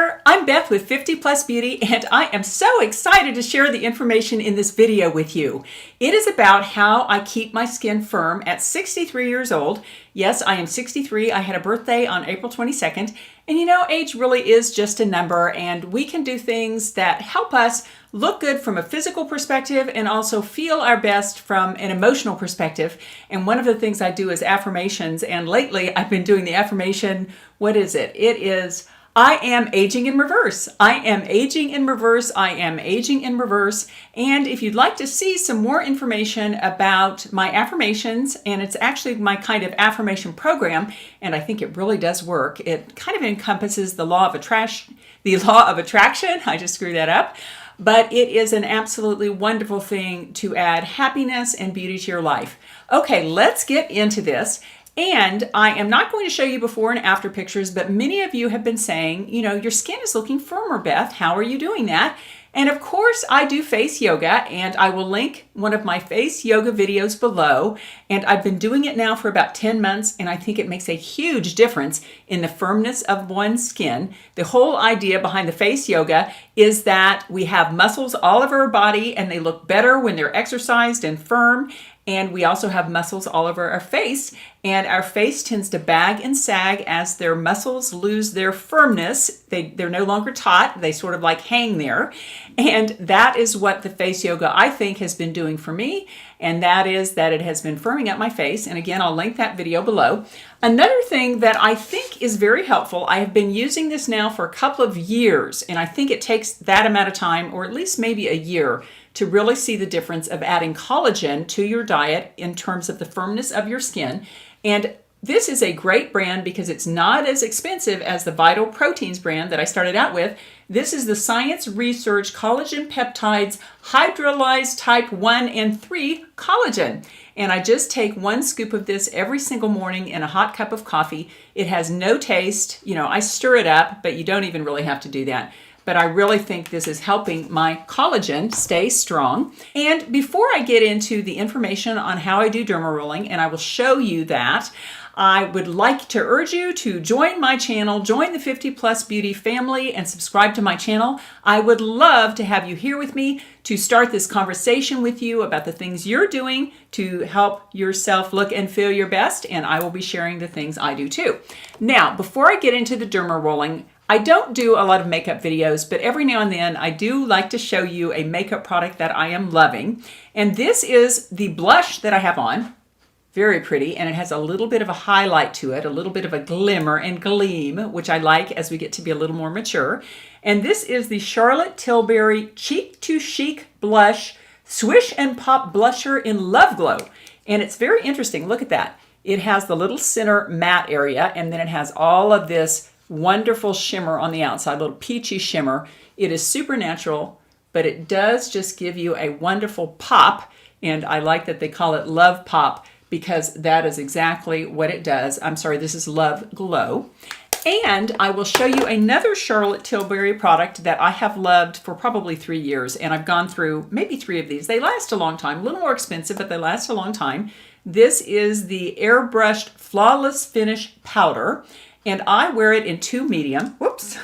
there, I'm Beth with 50 Plus Beauty, and I am so excited to share the information in this video with you. It is about how I keep my skin firm at 63 years old. Yes, I am 63. I had a birthday on April 22nd, and you know, age really is just a number, and we can do things that help us look good from a physical perspective and also feel our best from an emotional perspective. And one of the things I do is affirmations, and lately I've been doing the affirmation, what is it? It is, I am aging in reverse. I am aging in reverse. I am aging in reverse. And if you'd like to see some more information about my affirmations, and it's actually my kind of affirmation program, and I think it really does work. It kind of encompasses the law of attraction. I just screwed that up. But it is an absolutely wonderful thing to add happiness and beauty to your life. Okay, let's get into this. And I am not going to show you before and after pictures, but many of you have been saying, you know, your skin is looking firmer, Beth. How are you doing that? And of course, I do face yoga, and I will link one of my face yoga videos below. And I've been doing it now for about 10 months, and I think it makes a huge difference in the firmness of one's skin. The whole idea behind the face yoga is that we have muscles all over our body, and they look better when they're exercised and firm. And we also have muscles all over our face, and our face tends to bag and sag as their muscles lose their firmness. They're no longer taut, they sort of like hang there. And that is what the face yoga, I think, has been doing for me, and that is that it has been firming up my face. And again, I'll link that video below. Another thing that I think is very helpful, I have been using this now for a couple of years, and I think it takes that amount of time, or at least maybe a year, to really see the difference of adding collagen to your diet in terms of the firmness of your skin. And this is a great brand because it's not as expensive as the Vital Proteins brand that I started out with. This is the Science Research Collagen Peptides Hydrolyzed Type 1 and 3 Collagen. And I just take 1 scoop of this every single morning in a hot cup of coffee. It has no taste. You know, I stir it up, but you don't even really have to do that. But I really think this is helping my collagen stay strong. And before I get into the information on how I do derma rolling, and I will show you that, I would like to urge you to join my channel, join the 50 Plus Beauty family, and subscribe to my channel. I would love to have you here with me to start this conversation with you about the things you're doing to help yourself look and feel your best, and I will be sharing the things I do too. Now, before I get into the derma rolling, I don't do a lot of makeup videos, but every now and then I do like to show you a makeup product that I am loving. And this is the blush that I have on. Very pretty, and it has a little bit of a highlight to it, a little bit of a glimmer and gleam, which I like as we get to be a little more mature. And this is the Charlotte Tilbury Cheek to Chic Blush Swish and Pop Blusher in Love Glow. And it's very interesting. Look at that. It has the little center matte area, and then it has all of this wonderful shimmer on the outside, little peachy shimmer. It is super natural, but it does just give you a wonderful pop, and I like that they call it Love Pop because that is exactly what it does. I'm sorry, this is Love Glow. And I will show you another Charlotte Tilbury product that I have loved for probably 3 years, and I've gone through maybe 3 of these. They last a long time, a little more expensive, but they last a long time. This is the Airbrushed Flawless Finish Powder, and I wear it in 2 medium. Whoops.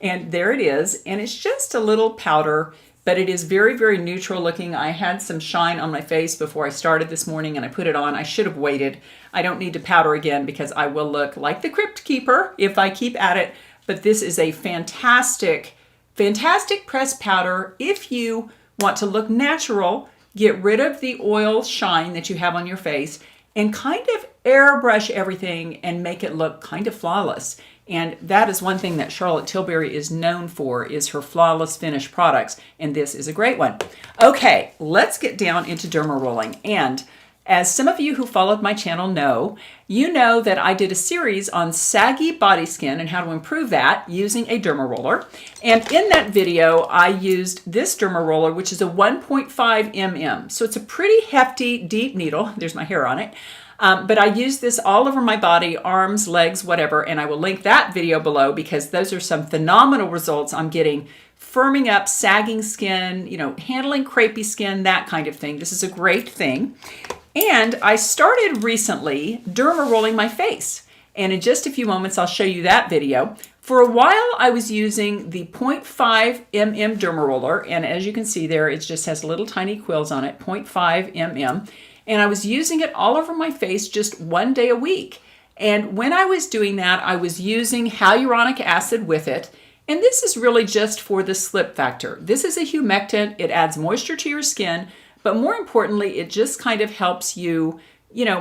And there it is. And it's just a little powder, but it is very, very neutral looking. I had some shine on my face before I started this morning, and I put it on. I should have waited. I don't need to powder again because I will look like the Crypt Keeper if I keep at it. But this is a fantastic, fantastic pressed powder. If you want to look natural, get rid of the oil shine that you have on your face, and kind of airbrush everything and make it look kind of flawless. And that is one thing that Charlotte Tilbury is known for, is her flawless finish products, and this is a great one. Okay, let's get down into derma rolling. And as some of you who followed my channel know, you know that I did a series on saggy body skin and how to improve that using a derma roller. And in that video, I used this derma roller, which is a 1.5 mm. So it's a pretty hefty, deep needle. There's my hair on it. But I use this all over my body, arms, legs, whatever, and I will link that video below because those are some phenomenal results I'm getting, firming up sagging skin, you know, handling crepey skin, that kind of thing. This is a great thing. And I started recently derma rolling my face. And in just a few moments, I'll show you that video. For a while, I was using the 0.5 mm derma roller, and as you can see there, it just has little tiny quills on it, 0.5 mm, and I was using it all over my face just 1 day a week. And when I was doing that, I was using hyaluronic acid with it, and this is really just for the slip factor. This is a humectant, it adds moisture to your skin, but more importantly, it just kind of helps you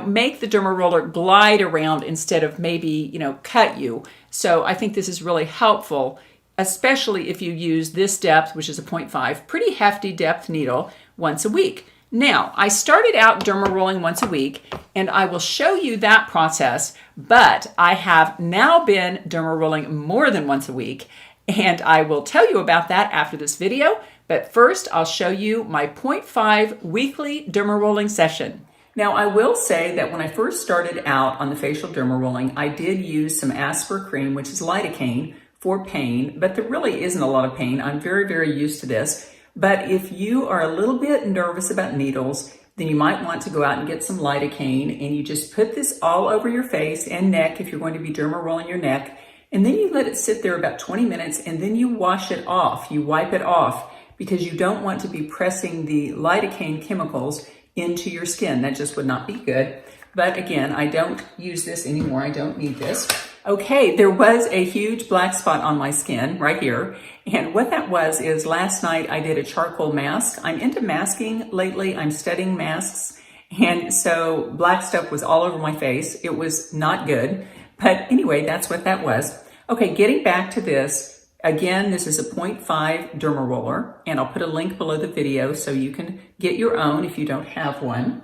make the derma roller glide around instead of maybe, cut you. So I think this is really helpful, especially if you use this depth, which is a 0.5, pretty hefty depth needle once a week. Now, I started out derma rolling once a week, and I will show you that process, but I have now been derma rolling more than once a week, and I will tell you about that after this video. But first, I'll show you my 0.5 weekly derma rolling session. Now, I will say that when I first started out on the facial derma rolling, I did use some Asper cream, which is lidocaine, for pain, but there really isn't a lot of pain. I'm very, very used to this. But if you are a little bit nervous about needles, then you might want to go out and get some lidocaine, and you just put this all over your face and neck if you're going to be derma rolling your neck, and then you let it sit there about 20 minutes, and then you wash it off. You wipe it off because you don't want to be pressing the lidocaine chemicals into your skin. That just would not be good. But again, I don't use this anymore. I don't need this. Okay, there was a huge black spot on my skin right here. And what that was is last night I did a charcoal mask. I'm into masking lately. I'm studying masks. And so black stuff was all over my face. It was not good. But anyway, that's what that was. Okay, getting back to this. Again, this is a 0.5 derma roller, and I'll put a link below the video so you can get your own if you don't have one.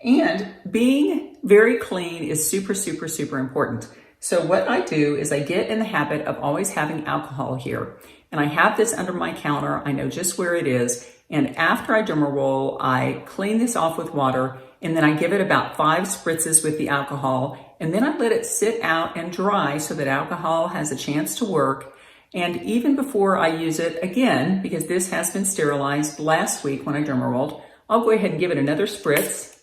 And being very clean is super, super, super important. So what I do is I get in the habit of always having alcohol here. And I have this under my counter. I know just where it is. And after I derma roll, I clean this off with water, and then I give it about 5 spritzes with the alcohol. And then I let it sit out and dry so that alcohol has a chance to work. And even before I use it again, because this has been sterilized last week when I derma rolled, I'll go ahead and give it another spritz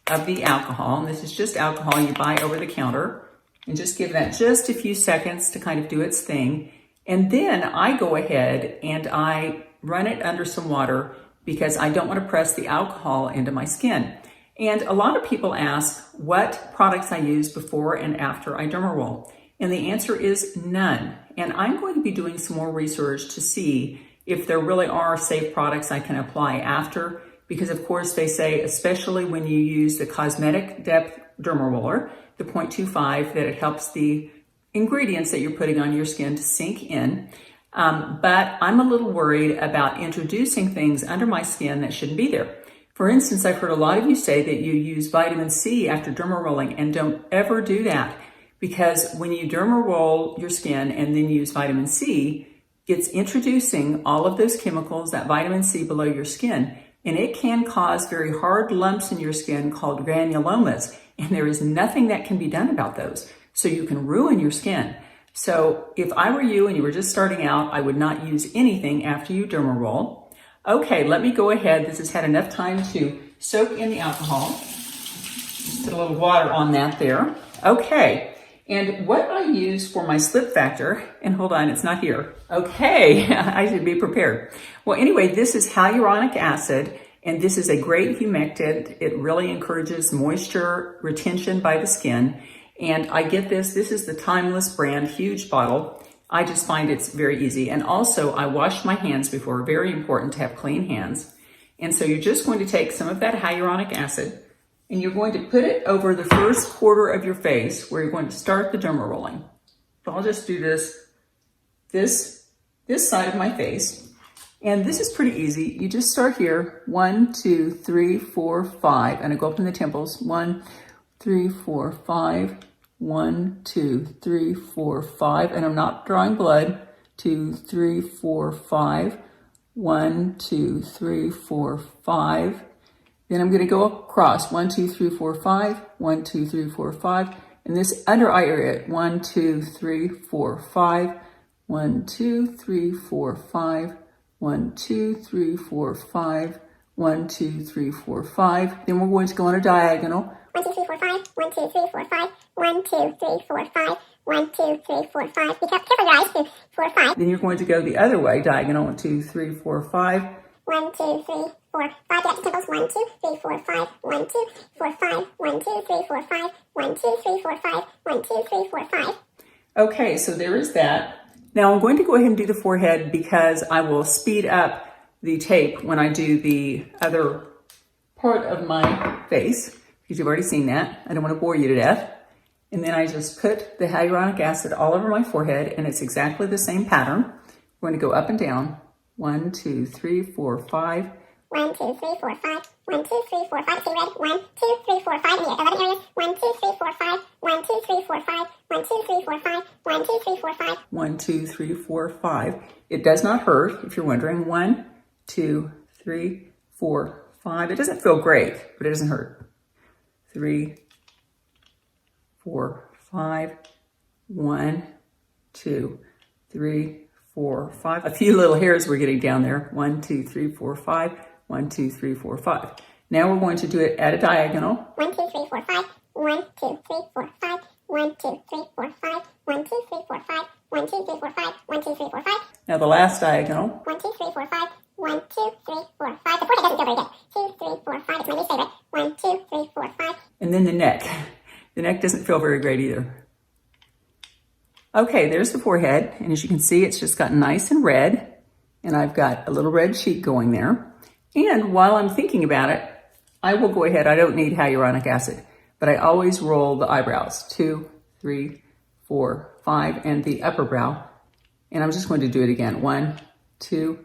of the alcohol. And this is just alcohol you buy over the counter. And just give that just a few seconds to kind of do its thing. And then I go ahead and I run it under some water because I don't want to press the alcohol into my skin. And a lot of people ask what products I use before and after I derma roll. And the answer is none. And I'm going to be doing some more research to see if there really are safe products I can apply after, because of course they say, especially when you use the cosmetic depth derma roller, the 0.25, that it helps the ingredients that you're putting on your skin to sink in. But I'm a little worried about introducing things under my skin that shouldn't be there. For instance, I've heard a lot of you say that you use vitamin C after derma rolling, and don't ever do that. Because when you derma roll your skin and then use vitamin C, it's introducing all of those chemicals, that vitamin C, below your skin. And it can cause very hard lumps in your skin called granulomas. And there is nothing that can be done about those. So you can ruin your skin. So if I were you and you were just starting out, I would not use anything after you derma roll. Okay, let me go ahead. This has had enough time to soak in the alcohol. Just put a little water on that there. Okay. And what I use for my slip factor, and hold on, it's not here. Okay, I should be prepared. Well, anyway, this is hyaluronic acid, and this is a great humectant. It really encourages moisture retention by the skin. And I get this is the Timeless brand, huge bottle. I just find it's very easy. And also, I wash my hands before, very important to have clean hands. And so you're just going to take some of that hyaluronic acid, and you're going to put it over the first quarter of your face where you're going to start the derma rolling. So I'll just do this side of my face. And this is pretty easy. You just start here, 1, 2, 3, 4, 5, and I go up in the temples. 1, 3, 4, 5, 1, 2, 3, 4, 5, and I'm not drawing blood. 2, 3, 4, 5, 1, 2, 3, 4, 5. Then I'm going to go across 1, 2, 3, 4, 5, 1, 2, 3, 4, 5. And this under eye area, 1, 2, 3, 4, 5, 1, 2, 3, 4, 5, 1, 2, 3, 4, 5, 1, 2, 3, 4, 5. Then we're going to go on a diagonal. 1, 2, 3, 4, 5, 1, 2, 3, 4, 5, 1, 2, 3, 4, 5, 1, 2, 3, 4, 5. Be careful your eyes. 2, 4, 5. Then you're going to go the other way, diagonal. 1, 2, 3, 4, 5. 1, 2, 3, 4, 5. Get the temples. 1, 2, 3, 4, 5. 1, 2, 4, 5. 1, 2, 3, 4, 5. 1, 2, 3, 4, 5. 1, 2, 3, 4, 5. Okay, so there is that. Now I'm going to go ahead and do the forehead because I will speed up the tape when I do the other part of my face, because you've already seen that. I don't want to bore you to death. And then I just put the hyaluronic acid all over my forehead, and it's exactly the same pattern. We're going to go up and down. 1, 2, 3, 4, 5. 1, 2, 3, 4, 5. 1, 2, 3, 4, 5. So you ready? 1, 2, 3, 4, 5. In the 11 areas. 1, 2, 3, 4, 5. 1, 2, 3, 4, 5. 1, 2, 3, 4, 5. 1, 2, 3, 4, 5. 1, 2, 3, 4, 5. It does not hurt, if you're wondering. 1, 2, 3, 4, 5. It doesn't feel great, but it doesn't hurt. 3, 4, 5. 1, 2, 3, 4, 5. A few little hairs we're getting down there. 1, 2, 3, 4, 5. 1, 2, 3, 4, 5. Now we're going to do it at a diagonal. 1, 2, 3, 4, 5. 1, 2, 3, 4, 5. 1, 2, 3, 4, 5. 1, 2, 3, 4, 5. 1, 2, 3, 4, 5. 1, 2, 3, 4, 5. Now the last diagonal. 1, 2, 3, 4, 5. 1, 2, 3, 4, 5. The forehead doesn't feel very good. 2, 3, 4, 5. It's my least favorite. 1, 2, 3, 4, 5. And then the neck. The neck doesn't feel very great either. Okay, there's the forehead. And as you can see, it's just gotten nice and red. And I've got a little red cheek going there. And while I'm thinking about it, I will go ahead. I don't need hyaluronic acid, but I always roll the eyebrows. 2, 3, 4, 5, and the upper brow. And I'm just going to do it again. 1, 2,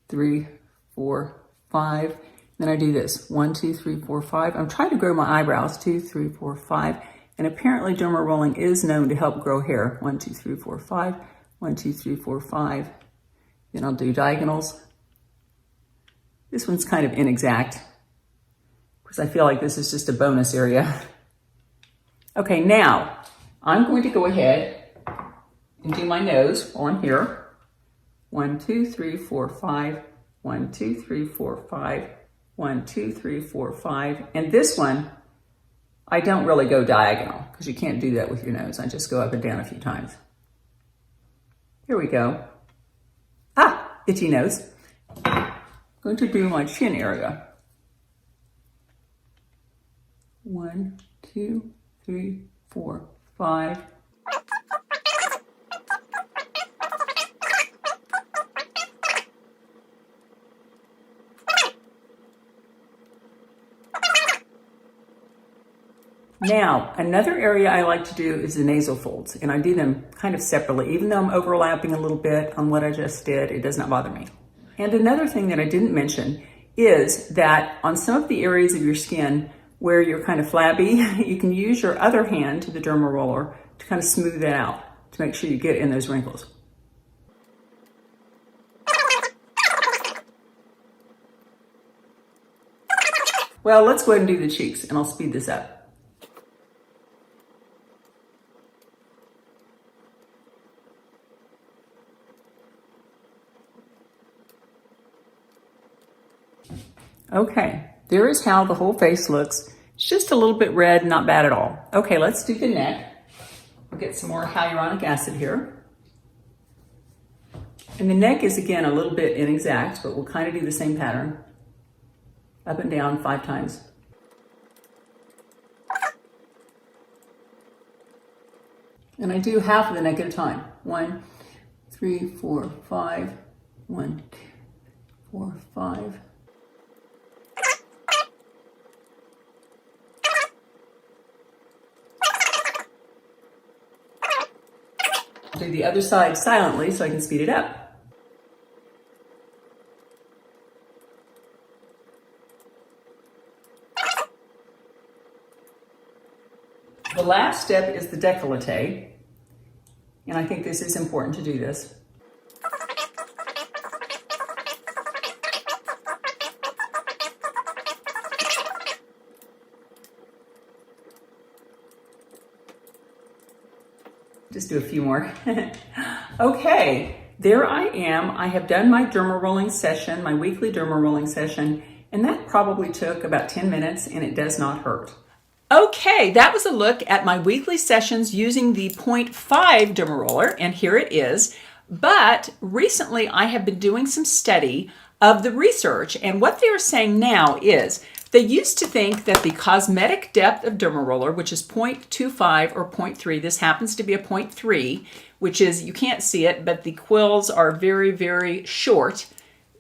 3, 4, 5. Then I do this. 1, 2, 3, 4, 5. I'm trying to grow my eyebrows. 2, 3, 4, 5. And apparently derma rolling is known to help grow hair. 1, 2, 3, 4, 5. 1, 2, 3, 4, 5. Then I'll do diagonals. This one's kind of inexact because I feel like this is just a bonus area. Okay, now I'm going to go ahead and do my nose on here. 1, 2, 3, 4, 5. 1, 2, 3, 4, 5. 1, 2, 3, 4, 5. And this one, I don't really go diagonal because you can't do that with your nose. I just go up and down a few times. Here we go. Ah, itchy nose. I'm going to do my chin area. 1, 2, 3, 4, 5. Now, another area I like to do is the nasal folds, and I do them kind of separately. Even though I'm overlapping a little bit on what I just did, it does not bother me. And another thing that I didn't mention is that on some of the areas of your skin where you're kind of flabby, you can use your other hand to the derma roller to kind of smooth that out to make sure you get in those wrinkles. Well, let's go ahead and do the cheeks, and I'll speed this up. Okay, there is how the whole face looks. It's just a little bit red, not bad at all. Okay, let's do the neck. We'll get some more hyaluronic acid here. And the neck is, again, a little bit inexact, but we'll kind of do the same pattern. Up and down 5 times. And I do half of the neck at a time. 1, 3, 4, 5. 1, 2, 4, 5. Do the other side silently so I can speed it up. The last step is the décolleté, and I think this is important to do this. Just do a few more. Okay, there I am. I have done my derma rolling session, my weekly derma rolling session, and that probably took about 10 minutes, and it does not hurt. Okay, that was a look at my weekly sessions using the 0.5 derma roller, and here it is. But recently I have been doing some study of the research, and what they are saying now is they used to think that the cosmetic depth of derma roller, which is 0.25 or 0.3, this happens to be a 0.3, which is, you can't see it, but the quills are very, very short.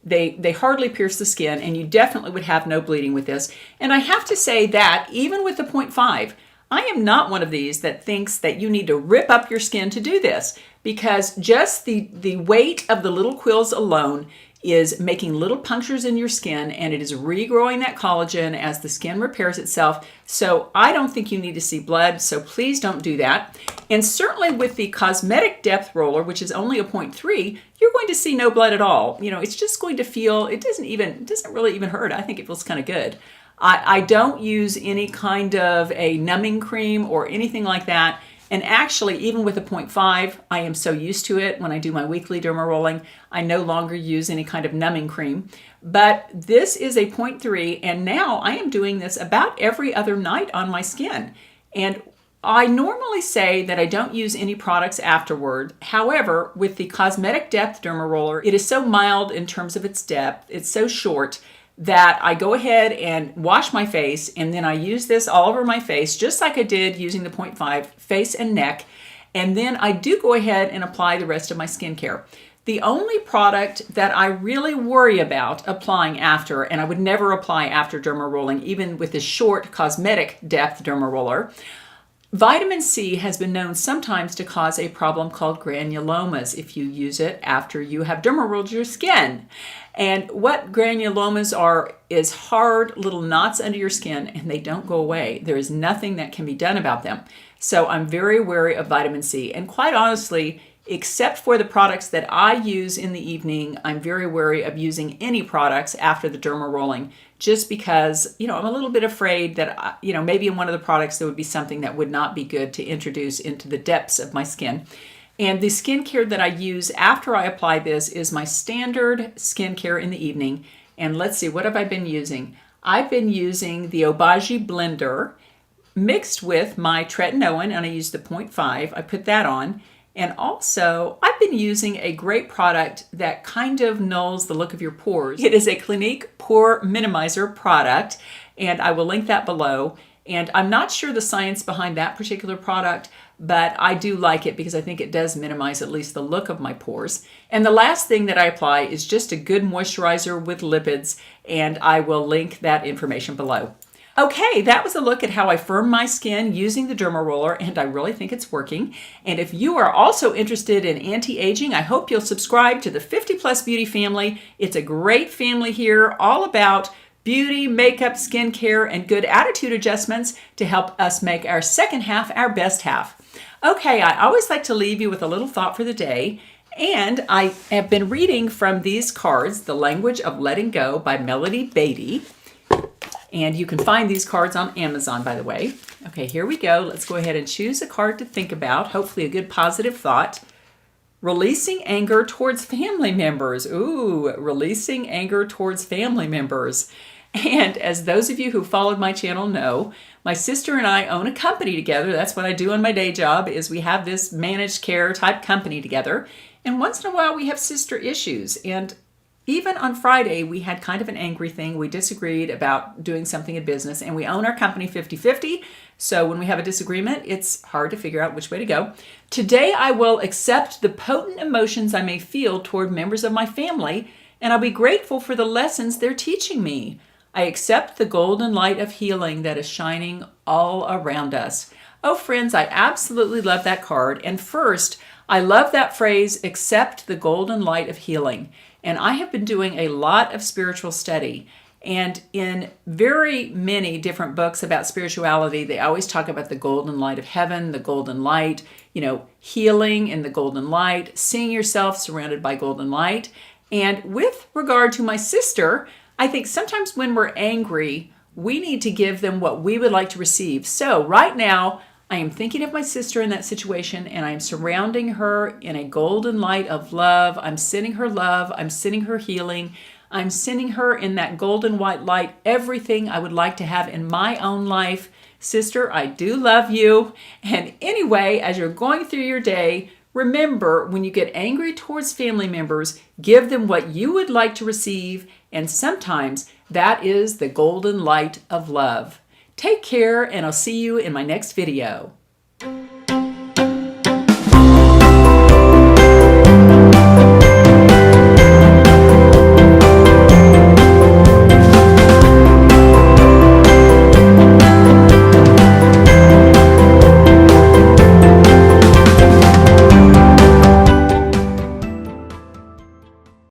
They hardly pierce the skin, and you definitely would have no bleeding with this. And I have to say that even with the 0.5, I am not one of these that thinks that you need to rip up your skin to do this, because just the weight of the little quills alone is making little punctures in your skin, and it is regrowing that collagen as the skin repairs itself. So I don't think you need to see blood, so please don't do that. And certainly with the cosmetic depth roller, which is only a 0.3, you're going to see no blood at all. You know, it's just going to feel, it doesn't really even hurt. I think it feels kind of good. I don't use any kind of a numbing cream or anything like that. And actually, even with a 0.5, I am so used to it when I do my weekly derma rolling, I no longer use any kind of numbing cream. But this is a 0.3, and now I am doing this about every other night on my skin. And I normally say that I don't use any products afterward. However, with the cosmetic depth derma roller, it is so mild in terms of its depth, it's so short, that I go ahead and wash my face, and then I use this all over my face, just like I did using the 0.5, face and neck. And then I do go ahead and apply the rest of my skincare. The only product that I really worry about applying after, and I would never apply after derma rolling, even with the short cosmetic depth derma roller, vitamin C has been known sometimes to cause a problem called granulomas if you use it after you have derma rolled your skin. And what granulomas are is hard little knots under your skin, and they don't go away. There is nothing that can be done about them. So I'm very wary of vitamin C. And quite honestly, except for the products that I use in the evening, I'm very wary of using any products after the derma rolling, just because, I'm a little bit afraid that, maybe in one of the products there would be something that would not be good to introduce into the depths of my skin. And the skincare that I use after I apply this is my standard skincare in the evening. And let's see, what have I been using? I've been using the Obagi blender mixed with my tretinoin, and I use the 0.5. I put that on. And also, I've been using a great product that kind of nulls the look of your pores. It is a Clinique Pore Minimizer product, and I will link that below. And I'm not sure the science behind that particular product, but I do like it because I think it does minimize at least the look of my pores. And the last thing that I apply is just a good moisturizer with lipids, and I will link that information below. Okay, that was a look at how I firm my skin using the derma roller, and I really think it's working. And if you are also interested in anti-aging, I hope you'll subscribe to the 50 Plus Beauty family. It's a great family here, all about beauty, makeup, skincare, and good attitude adjustments to help us make our second half our best half. Okay, I always like to leave you with a little thought for the day. And I have been reading from these cards, The Language of Letting Go by Melody Beatty. And you can find these cards on Amazon, by the way. Okay, here we go. Let's go ahead and choose a card to think about. Hopefully a good positive thought. Releasing anger towards family members. Ooh, releasing anger towards family members. And as those of you who followed my channel know, my sister and I own a company together. That's what I do on my day job, is we have this managed care type company together. And once in a while we have sister issues. And even on Friday, we had kind of an angry thing. We disagreed about doing something in business, and we own our company 50-50. So when we have a disagreement, it's hard to figure out which way to go. Today, I will accept the potent emotions I may feel toward members of my family, and I'll be grateful for the lessons they're teaching me. I accept the golden light of healing that is shining all around us. Oh, friends, I absolutely love that card. And first, I love that phrase, accept the golden light of healing. And I have been doing a lot of spiritual study. And in very many different books about spirituality, they always talk about the golden light of heaven, the golden light, healing in the golden light, seeing yourself surrounded by golden light. And with regard to my sister, I think sometimes when we're angry, we need to give them what we would like to receive. So right now, I am thinking of my sister in that situation, and I am surrounding her in a golden light of love. I'm sending her love. I'm sending her healing. I'm sending her in that golden white light everything I would like to have in my own life. Sister, I do love you. And anyway, as you're going through your day, remember, when you get angry towards family members, give them what you would like to receive, and sometimes that is the golden light of love. Take care, and I'll see you in my next video.